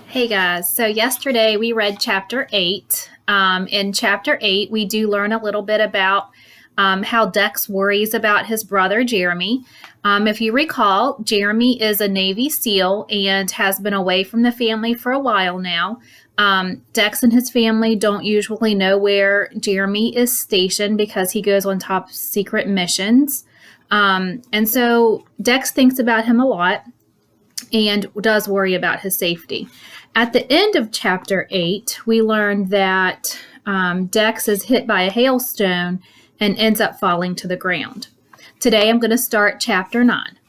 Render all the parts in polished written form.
Hey guys, so yesterday we read chapter 8. In chapter 8, we do learn a little bit about how Dex worries about his brother Jeremy. If you recall, Jeremy is a Navy SEAL and has been away from the family for a while now. Dex and his family don't usually know where Jeremy is stationed because he goes on top secret missions. And so Dex thinks about him a lot and does worry about his safety. At the end of chapter 8, we learned that Dex is hit by a hailstone and ends up falling to the ground. Today I'm going to start chapter 9.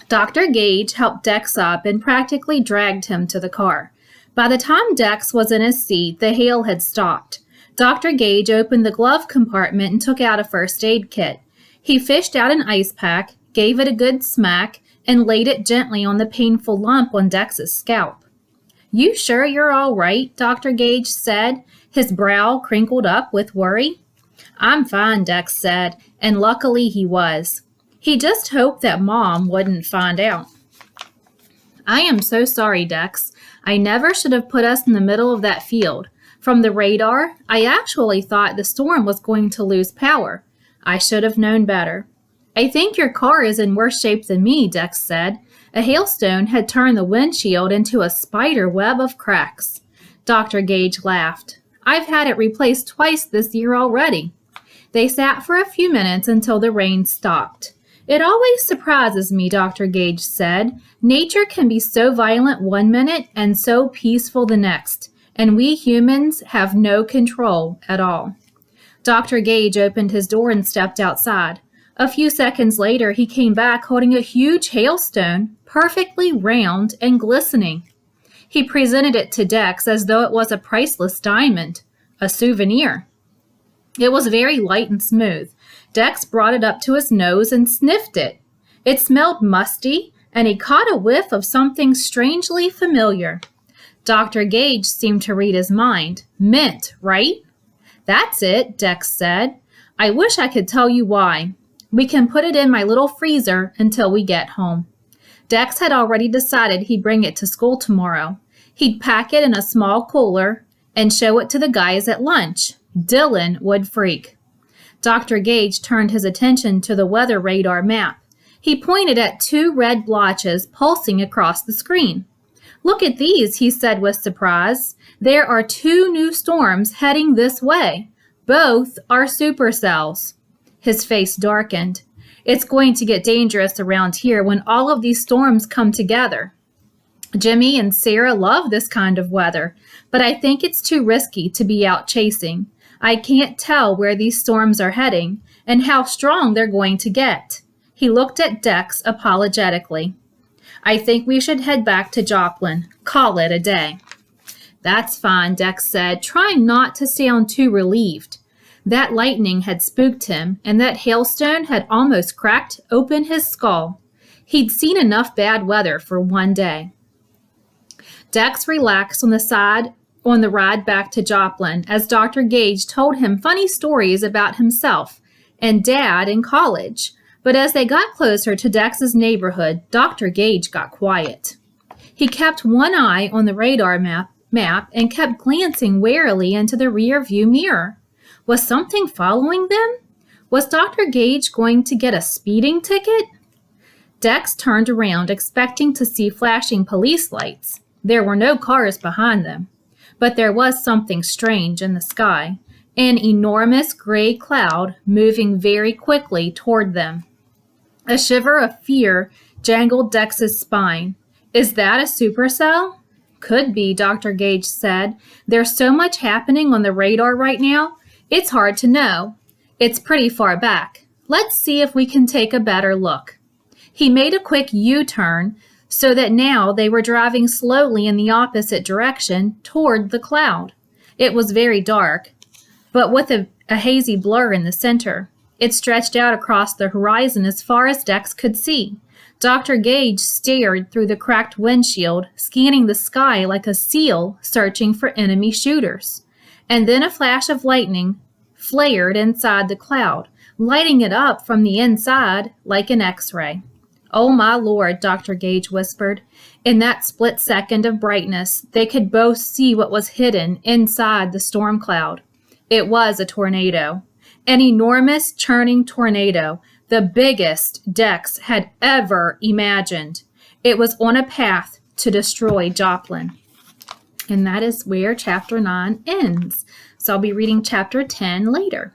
Dr. Gage helped Dex up and practically dragged him to the car. By the time Dex was in his seat, the hail had stopped. Dr. Gage opened the glove compartment and took out a first aid kit. He fished out an ice pack, gave it a good smack, and laid it gently on the painful lump on Dex's scalp. "You sure you're all right?" Dr. Gage said, his brow crinkled up with worry. "I'm fine," Dex said, and luckily he was. He just hoped that Mom wouldn't find out. "I am so sorry, Dex. I never should have put us in the middle of that field. From the radar, I actually thought the storm was going to lose power. I should have known better." "I think your car is in worse shape than me," Dex said. A hailstone had turned the windshield into a spider web of cracks. Dr. Gage laughed. "I've had it replaced twice this year already." They sat for a few minutes until the rain stopped. "It always surprises me," Dr. Gage said. "Nature can be so violent one minute and so peaceful the next, and we humans have no control at all." Dr. Gage opened his door and stepped outside. A few seconds later, he came back holding a huge hailstone, perfectly round and glistening. He presented it to Dex as though it was a priceless diamond, a souvenir. It was very light and smooth. Dex brought it up to his nose and sniffed it. It smelled musty, and he caught a whiff of something strangely familiar. Dr. Gage seemed to read his mind. "Mint, right?" "That's it," Dex said. "I wish I could tell you why. We can put it in my little freezer until we get home." Dex had already decided he'd bring it to school tomorrow. He'd pack it in a small cooler and show it to the guys at lunch. Dylan would freak. Dr. Gage turned his attention to the weather radar map. He pointed at 2 red blotches pulsing across the screen. "Look at these," he said with surprise. "There are 2 new storms heading this way. Both are supercells." His face darkened. "It's going to get dangerous around here when all of these storms come together. Jimmy and Sarah love this kind of weather, but I think it's too risky to be out chasing. I can't tell where these storms are heading and how strong they're going to get." He looked at Dex apologetically. "I think we should head back to Joplin. Call it a day." "That's fine," Dex said, trying not to sound too relieved. That lightning had spooked him, and that hailstone had almost cracked open his skull. He'd seen enough bad weather for one day. Dex relaxed on the ride back to Joplin as Dr. Gage told him funny stories about himself and Dad in college. But as they got closer to Dex's neighborhood, Dr. Gage got quiet. He kept one eye on the radar map and kept glancing warily into the rear-view mirror. Was something following them? Was Dr. Gage going to get a speeding ticket? Dex turned around, expecting to see flashing police lights. There were no cars behind them, but there was something strange in the sky, an enormous gray cloud moving very quickly toward them. A shiver of fear jangled Dex's spine. "Is that a supercell?" "Could be," Dr. Gage said. "There's so much happening on the radar right now. It's hard to know. It's pretty far back. Let's see if we can take a better look." He made a quick U-turn so that now they were driving slowly in the opposite direction toward the cloud. It was very dark, but with a hazy blur in the center. It stretched out across the horizon as far as Dex could see. Dr. Gage stared through the cracked windshield, scanning the sky like a seal searching for enemy shooters. And then a flash of lightning flared inside the cloud, lighting it up from the inside like an X-ray. "Oh, my Lord," Dr. Gage whispered. In that split second of brightness, they could both see what was hidden inside the storm cloud. It was a tornado. An enormous churning tornado, the biggest Dex had ever imagined. It was on a path to destroy Joplin. And that is where chapter 9 ends. So I'll be reading chapter 10 later.